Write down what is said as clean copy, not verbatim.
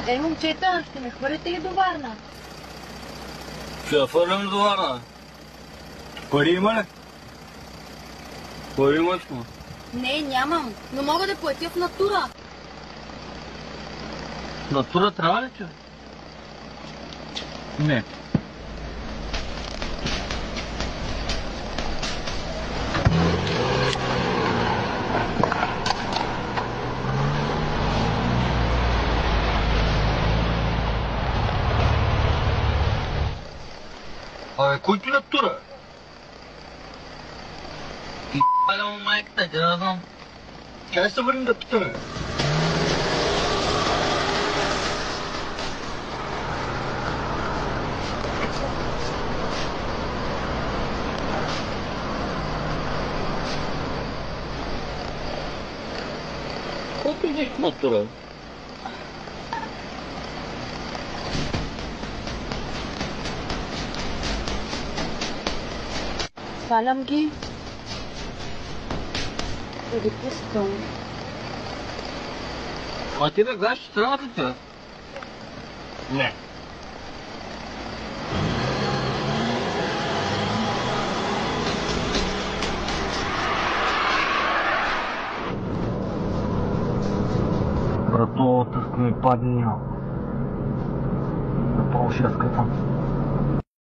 Ей, момчета, ще ме хвърляте ли до Варна? Ще я фърлям до Варна. Пари има ли? Пари имаш му? Не, нямам, но мога да платя в натура. Натура трябва ли, че? Не. Абе, кой ти натура? И паля му майката, те да знам. Чай се върнем да питаме. Кой ти нещо натура? Свалям ги. Да ги пускам. А ти да знаеш, че трябва да те? Не. Брато, тъска ми падне. Направо ще я скъпвам.